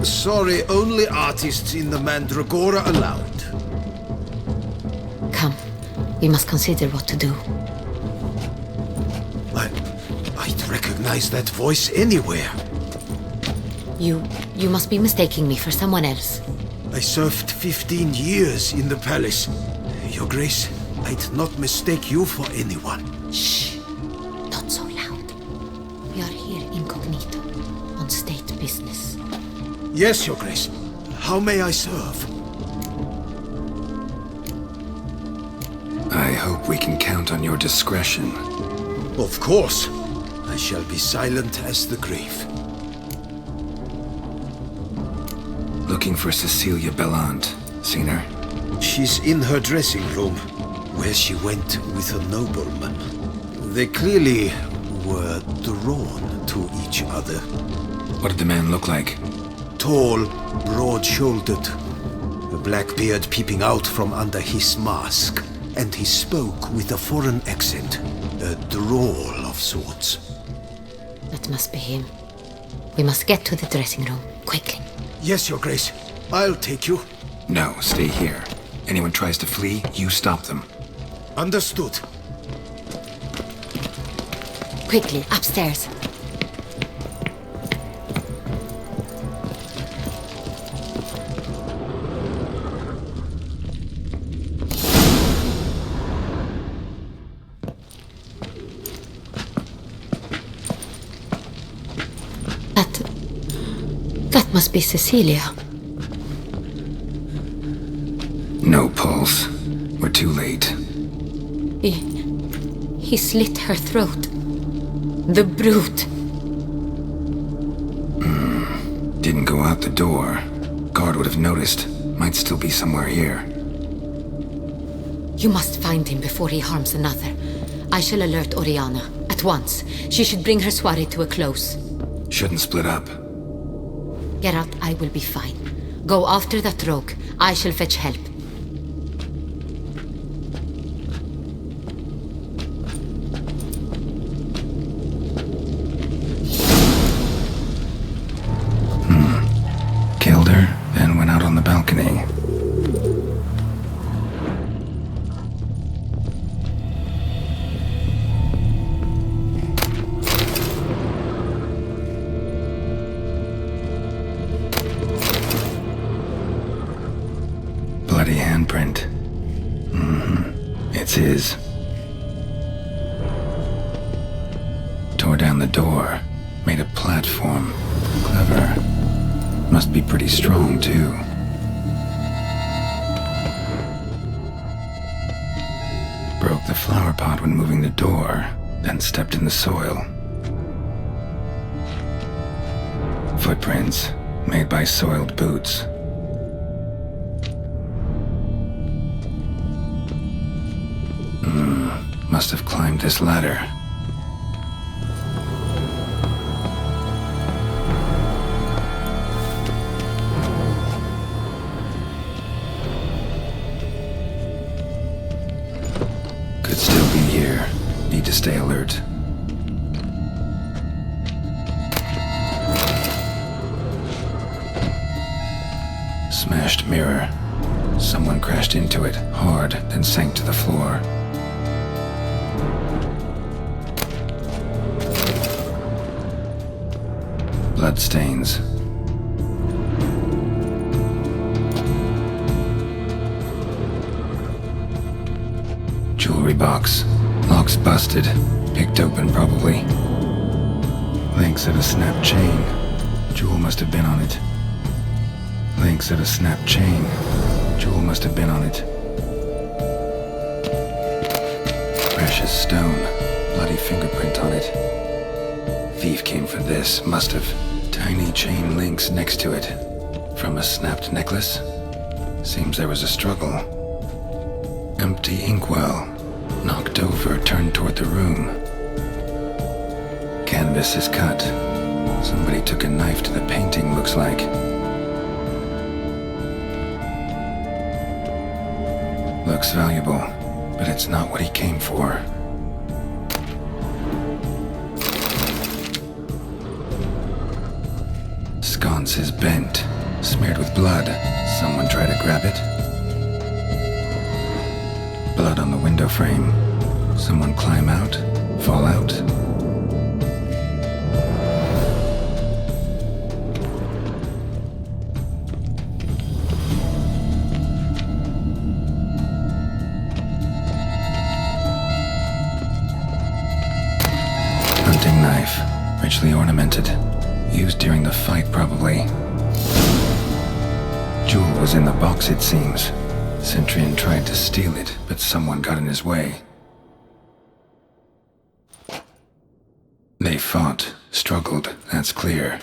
Sorry, only artists in the Mandragora allowed. Come, we must consider what to do. I'd recognize that voice anywhere. You must be mistaking me for someone else. I served 15 years in the palace. Your Grace, I'd not mistake you for anyone. Shh! Not so loud. We are here incognito, on state business. Yes, Your Grace. How may I serve? I hope we can count on your discretion. Of course. I shall be silent as the grave. Looking for Cecilia Bellant. Seen her? She's in her dressing room, where she went with a nobleman. They clearly were drawn to each other. What did the man look like? Tall, broad-shouldered, a black beard peeping out from under his mask, and he spoke with a foreign accent, a drawl of sorts. That must be him. We must get to the dressing room, quickly. Yes, Your Grace. I'll take you. No, stay here. Anyone tries to flee, you stop them. Understood. Quickly, upstairs. That must be Cecilia. No pulse. We're too late. He slit her throat. The brute. Didn't go out the door. Guard would have noticed. Might still be somewhere here. You must find him before he harms another. I shall alert Orianna. At once. She should bring her soiree to a close. Shouldn't split up. Geralt, I will be fine. Go after that rogue. I shall fetch help. Killed her, then went out on the balcony. Bloody handprint. It's his. Tore down the door. Made a platform. Clever. Must be pretty strong, too. Broke the flower pot when moving the door, then stepped in the soil. Footprints, made by soiled boots. Must have climbed this ladder. Could still be here. Need to stay alert. Smashed mirror. Someone crashed into it, hard, then sank to the floor. Bloodstains. Jewelry box. Lock's busted. Picked open, probably. Links at a snapped chain. Jewel must have been on it. Links at a snapped chain. Jewel must have been on it. Precious stone. Bloody fingerprint on it. Thief came for this, must have. Tiny chain links next to it. From a snapped necklace? Seems there was a struggle. Empty inkwell. Knocked over, turned toward the room. Canvas is cut. Somebody took a knife to the painting, looks like. Looks valuable, but it's not what he came for. Sconce is bent, smeared with blood. Someone try to grab it? Blood on the window frame. Someone climb out? Fall out? Hunting knife, richly ornamented. Used during the fight, probably. Jewel was in the box, it seems. Cintrian tried to steal it, but someone got in his way. They fought, struggled, that's clear.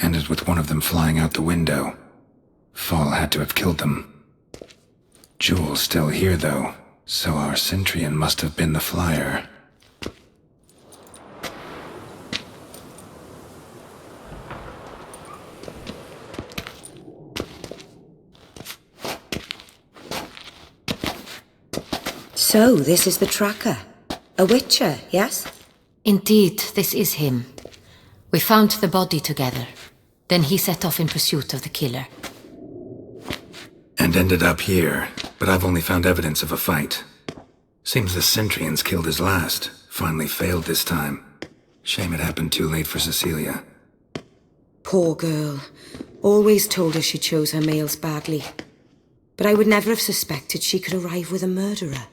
Ended with one of them flying out the window. Fall had to have killed them. Jewel's still here, though, so our Cintrian must have been the flyer. So, this is the tracker. A witcher, yes? Indeed, this is him. We found the body together. Then he set off in pursuit of the killer. And ended up here, but I've only found evidence of a fight. Seems the Cintrians killed his last. Finally failed this time. Shame it happened too late for Cecilia. Poor girl. Always told her she chose her males badly. But I would never have suspected she could arrive with a murderer.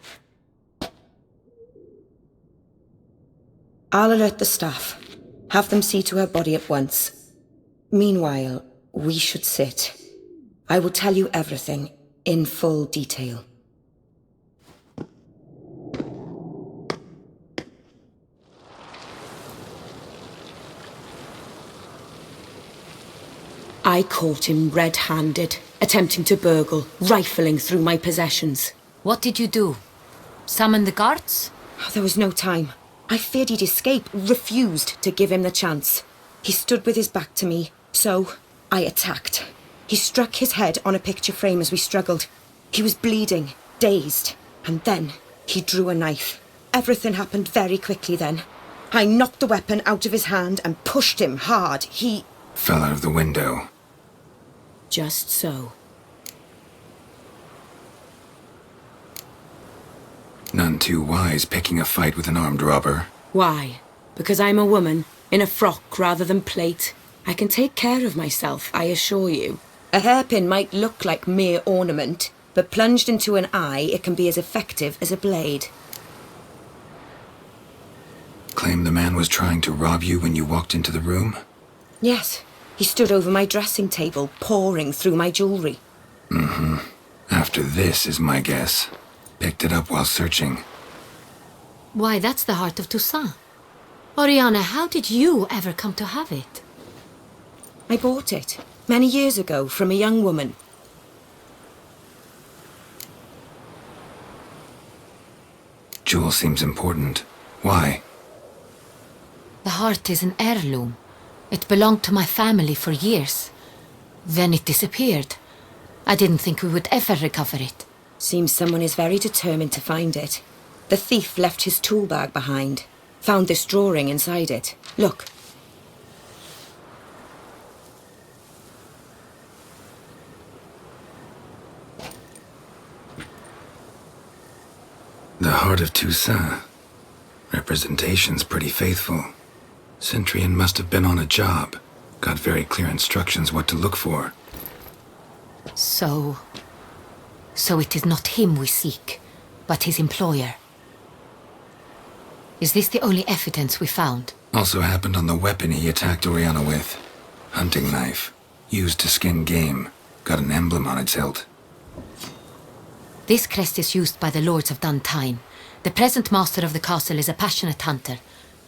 I'll alert the staff. Have them see to her body at once. Meanwhile, we should sit. I will tell you everything, in full detail. I caught him red-handed, attempting to burgle, rifling through my possessions. What did you do? Summon the guards? There was no time. I feared he'd escape, refused to give him the chance. He stood with his back to me, so I attacked. He struck his head on a picture frame as we struggled. He was bleeding, dazed, and then he drew a knife. Everything happened very quickly then. I knocked the weapon out of his hand and pushed him hard. He Fell out of the window. just so. None too wise picking a fight with an armed robber. Why? Because I'm a woman, in a frock rather than plate. I can take care of myself, I assure you. A hairpin might look like mere ornament, but plunged into an eye, it can be as effective as a blade. Claim the man was trying to rob you when you walked into the room? Yes, he stood over my dressing table, pouring through my jewellery. After this is my guess. Picked it up while searching. Why, that's the heart of Toussaint. Orianna, how did you ever come to have it? I bought it, many years ago, from a young woman. Jewel seems important. Why? The heart is an heirloom. It belonged to my family for years. Then it disappeared. I didn't think we would ever recover it. Seems someone is very determined to find it. The thief left his tool bag behind. Found this drawing inside it. Look. The heart of Toussaint. Representation's pretty faithful. Cintrian must have been on a job. Got very clear instructions what to look for. So it is not him we seek, but his employer. Is this the only evidence we found? Also happened on the weapon he attacked Orianna with. Hunting knife. Used to skin game. Got an emblem on its hilt. This crest is used by the lords of Duntine. The present master of the castle is a passionate hunter.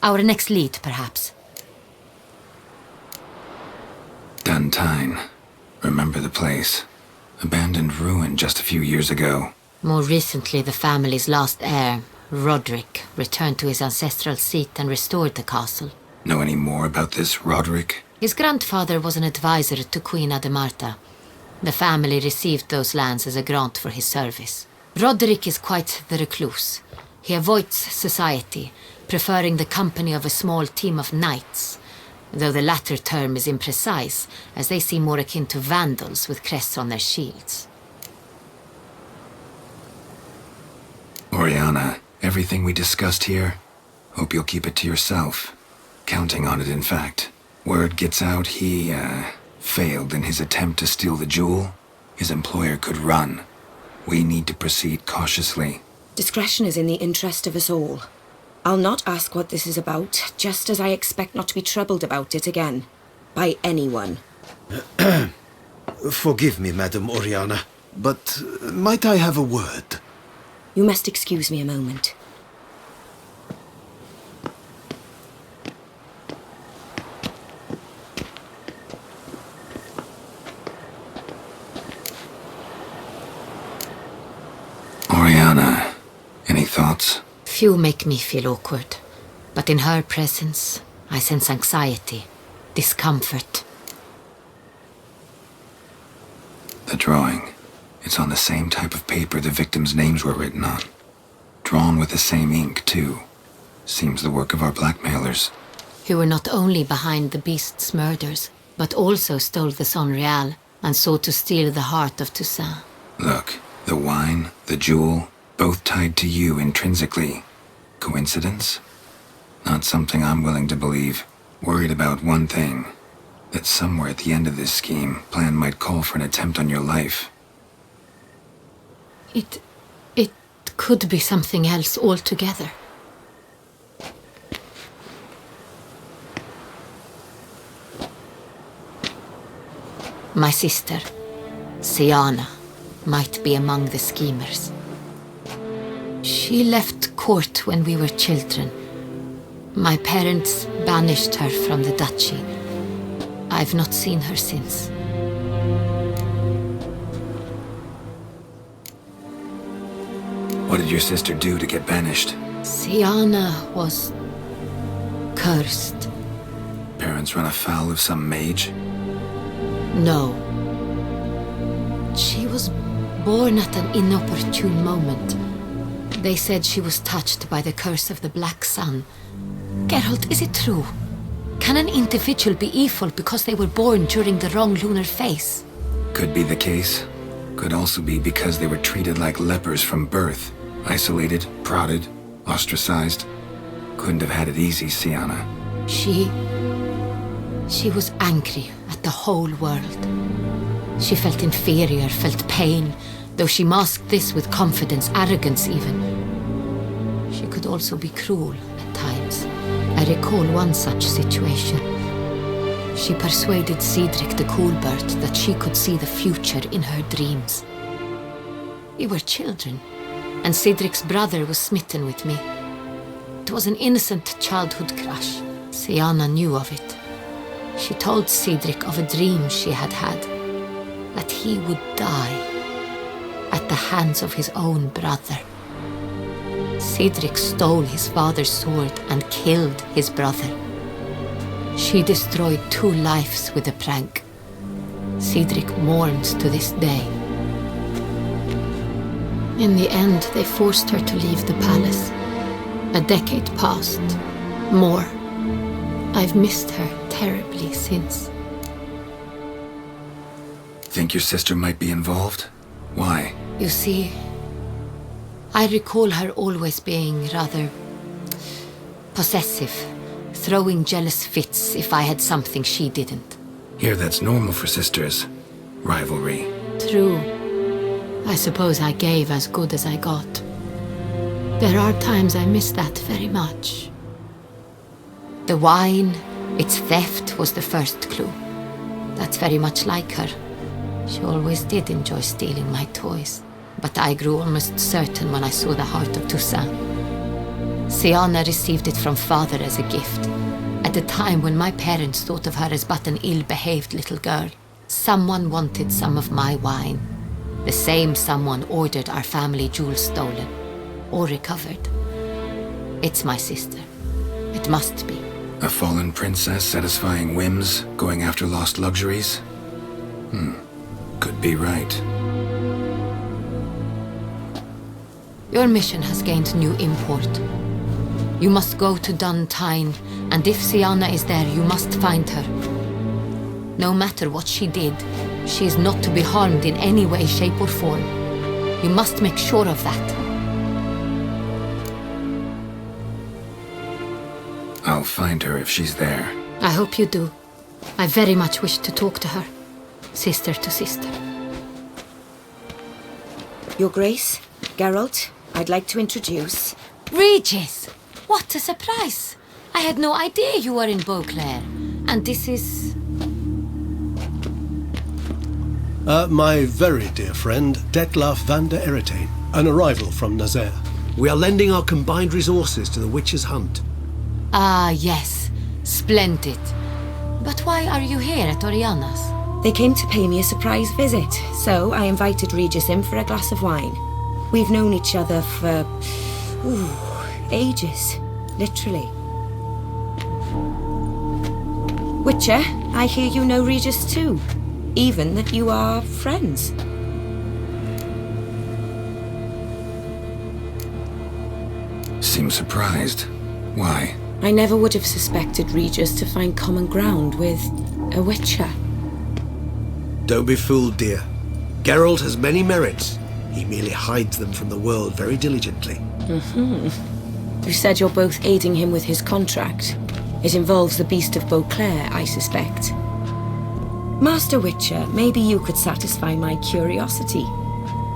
Our next lead, perhaps. Duntine. Remember the place. Abandoned ruin just a few years ago. More recently, the family's last heir, Roderick, returned to his ancestral seat and restored the castle. Know any more about this Roderick? His grandfather was an advisor to Queen Ademarta. The family received those lands as a grant for his service. Roderick is quite the recluse. He avoids society, preferring the company of a small team of knights. though the latter term is imprecise, as they seem more akin to vandals with crests on their shields. Orianna, everything we discussed here, hope you'll keep it to yourself. Counting on it, in fact. Word gets out he, failed in his attempt to steal the jewel. His employer could run. We need to proceed cautiously. Discretion is in the interest of us all. I'll not ask what this is about, just as I expect not to be troubled about it again. By anyone. Forgive me, Madam Orianna, but might I have a word? You must excuse me a moment. Orianna, any thoughts? Few make me feel awkward, but in her presence, I sense anxiety, discomfort. The drawing. It's on the same type of paper the victims' names were written on. Drawn with the same ink, too. Seems the work of our blackmailers. Who were not only behind the beast's murders, but also stole the Son Real and sought to steal the heart of Toussaint. Look, the wine, the jewel, both tied to you intrinsically. Coincidence? Not something I'm willing to believe. Worried about one thing. That somewhere at the end of this scheme, plan might call for an attempt on your life. It could be something else altogether. My sister, Siana, might be among the schemers. She left court when we were children. My parents banished her from the duchy. I've not seen her since. What did your sister do to get banished? Siana was cursed. Parents run afoul of some mage? No. She was born at an inopportune moment. They said she was touched by the curse of the Black Sun. Geralt, is it true? Can an individual be evil because they were born during the wrong lunar phase? Could be the case. Could also be because they were treated like lepers from birth. Isolated, prodded, ostracized. Couldn't have had it easy, Siana. She was angry at the whole world. She felt inferior, felt pain, though she masked this with confidence, arrogance even. She could also be cruel at times. I recall one such situation. She persuaded Cedric the Coolbird that she could see the future in her dreams. We were children, and Cedric's brother was smitten with me. It was an innocent childhood crush. Siana knew of it. She told Cedric of a dream she had had, that he would die at the hands of his own brother. Cedric stole his father's sword and killed his brother. She destroyed 2 lives with a prank. Cedric mourns to this day. In the end, they forced her to leave the palace. A decade passed. More. I've missed her terribly since. Think your sister might be involved? Why? You see, I recall her always being rather possessive, throwing jealous fits if I had something she didn't. Here that's normal for sisters. Rivalry. True. I suppose I gave as good as I got. There are times I miss that very much. The wine, its theft was the first clue. That's very much like her. She always did enjoy stealing my toys. But I grew almost certain when I saw the heart of Toussaint. Siana received it from father as a gift. At a time when my parents thought of her as but an ill-behaved little girl. Someone wanted some of my wine. The same someone ordered our family jewels stolen. Or recovered. It's my sister. It must be. A fallen princess satisfying whims, going after lost luxuries? Could be right. Your mission has gained new import. You must go to Duntine And if Sienna is there, you must find her. No matter what she did, she is not to be harmed in any way, shape or form. You must make sure of that. I'll find her if she's there. I hope you do. I very much wish to talk to her. Sister to sister. Your Grace, Geralt, I'd like to introduce... Regis! What a surprise! I had no idea you were in Beauclair. And this is... My very dear friend, Detlaf van der Eretain, an arrival from Nazaire. We are lending our combined resources to the Witcher's hunt. Ah, yes. Splendid. But why are you here at Orianna's? They came to pay me a surprise visit, so I invited Regis in for a glass of wine. We've known each other for... ages. Literally. Witcher, I hear you know Regis too. Even that you are friends. Seem surprised. Why? I never would have suspected Regis to find common ground with a Witcher. Don't be fooled, dear. Geralt has many merits. He merely hides them from the world very diligently. You said you're both aiding him with his contract. It involves the Beast of Beauclair, I suspect. Master Witcher, maybe you could satisfy my curiosity.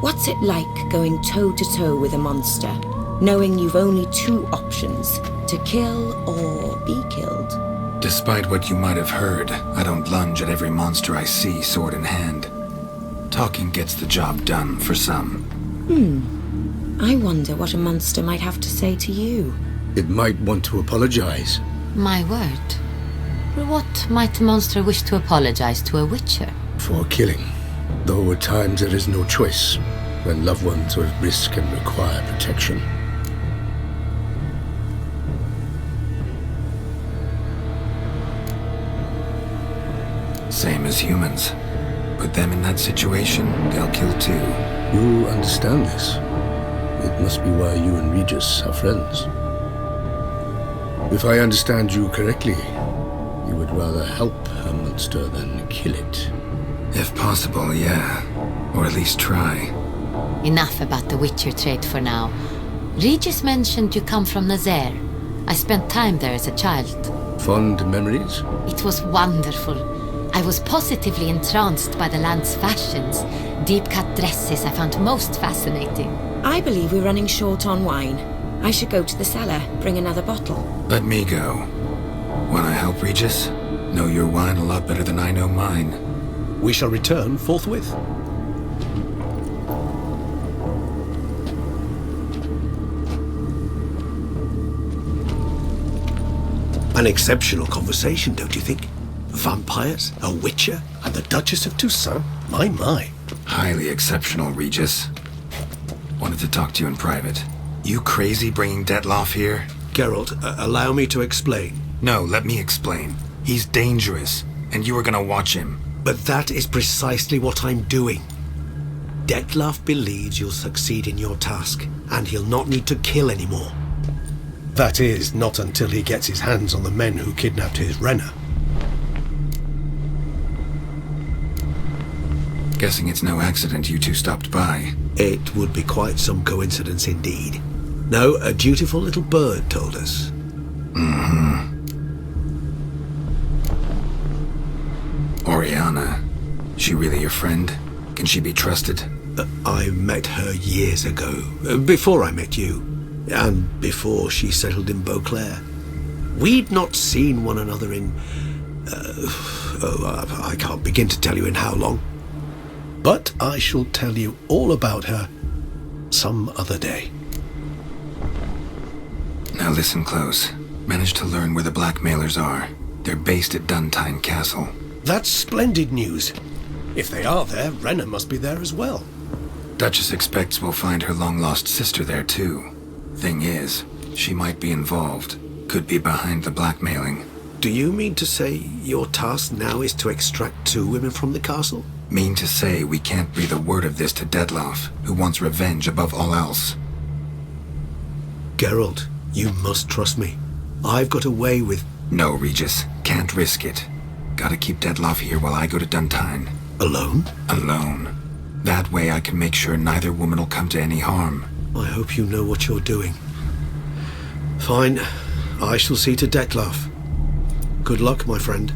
What's it like going toe-to-toe with a monster, knowing you've only two options, to kill or be killed? Despite what you might have heard, I don't lunge at every monster I see sword in hand. Talking gets the job done for some. I wonder what a monster might have to say to you. It might want to apologize. My word. What might a monster wish to apologize to a Witcher? For killing, though at times there is no choice, when loved ones are at risk and require protection. Same as humans. Put them in that situation, they'll kill too. You understand this. It must be why you and Regis are friends. If I understand you correctly, you would rather help a monster than kill it. If possible, yeah. Or at least try. Enough about the Witcher trait for now. Regis mentioned you come from Nazaire. I spent time there as a child. Fond memories? It was wonderful. I was positively entranced by the land's fashions. Deep-cut dresses I found most fascinating. I believe we're running short on wine. I should go to the cellar, bring another bottle. Let me go. Wanna help, Regis? Know your wine a lot better than I know mine. We shall return forthwith. An exceptional conversation, don't you think? Vampires, a Witcher, and the Duchess of Toussaint? My. Highly exceptional, Regis. Wanted to talk to you in private. You crazy bringing Detlaf here? Geralt, allow me to explain. No, let me explain. He's dangerous, and you were gonna watch him. But that is precisely what I'm doing. Detlaf believes you'll succeed in your task, and he'll not need to kill anymore. That is, not until he gets his hands on the men who kidnapped his Renna. Guessing it's no accident you two stopped by. It would be quite some coincidence indeed. No, a dutiful little bird told us. Orianna. She really your friend? Can she be trusted? I met her years ago, before I met you, and before she settled in Beauclair. We'd not seen one another in... I can't begin to tell you in how long. But I shall tell you all about her some other day. Now listen close. Managed to learn where the blackmailers are. They're based at Duntine Castle. That's splendid news. If they are there, Renna must be there as well. Duchess expects we'll find her long-lost sister there too. Thing is, she might be involved. Could be behind the blackmailing. Do you mean to say your task now is to extract 2 women from the castle? Mean to say we can't breathe a word of this to Detlaf, who wants revenge above all else. Geralt, you must trust me. I've got a way with No, Regis. Can't risk it. Gotta keep Detloff here while I go to Duntine. Alone? Alone. That way I can make sure neither woman will come to any harm. I hope you know what you're doing. Fine. I shall see to Detloff. Good luck, my friend.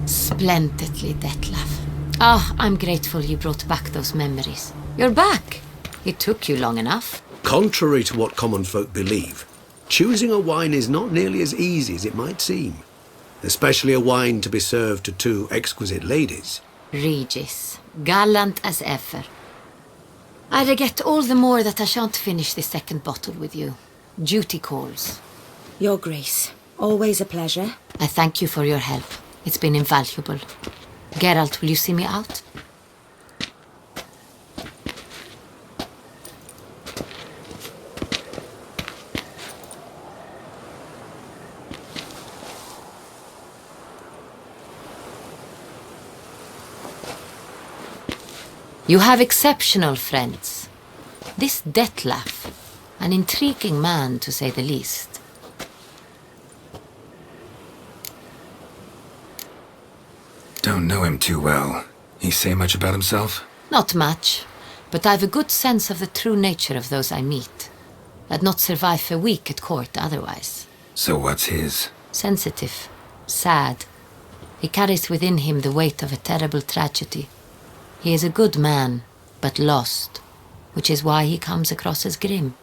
Splendidly, Detlaff. Ah, I'm grateful you brought back those memories. You're back. It took you long enough. Contrary to what common folk believe, choosing a wine is not nearly as easy as it might seem. Especially a wine to be served to two exquisite ladies. Regis, gallant as ever. I regret all the more that I shan't finish this second bottle with you. Duty calls. Your Grace, always a pleasure. I thank you for your help. It's been invaluable. Geralt, will you see me out? You have exceptional friends. This Detlaff, an intriguing man to say the least. Don't know him too well. He say much about himself? Not much, but I've a good sense of the true nature of those I meet. I'd not survive a week at court otherwise. So what's his? Sensitive, sad. He carries within him the weight of a terrible tragedy. He is a good man, but lost, which is why he comes across as grim.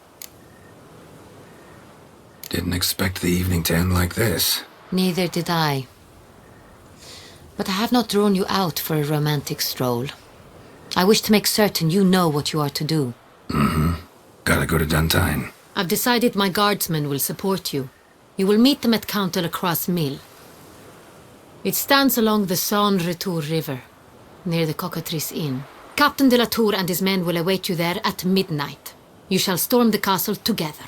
Didn't expect the evening to end like this. Neither did I. But I have not drawn you out for a romantic stroll. I wish to make certain you know what you are to do. Gotta go to Duntine. I've decided my guardsmen will support you. You will meet them at Count de la Croix's mill. It stands along the Saône-Retour River, near the Cockatrice Inn. Captain de la Tour and his men will await you there at midnight. You shall storm the castle together.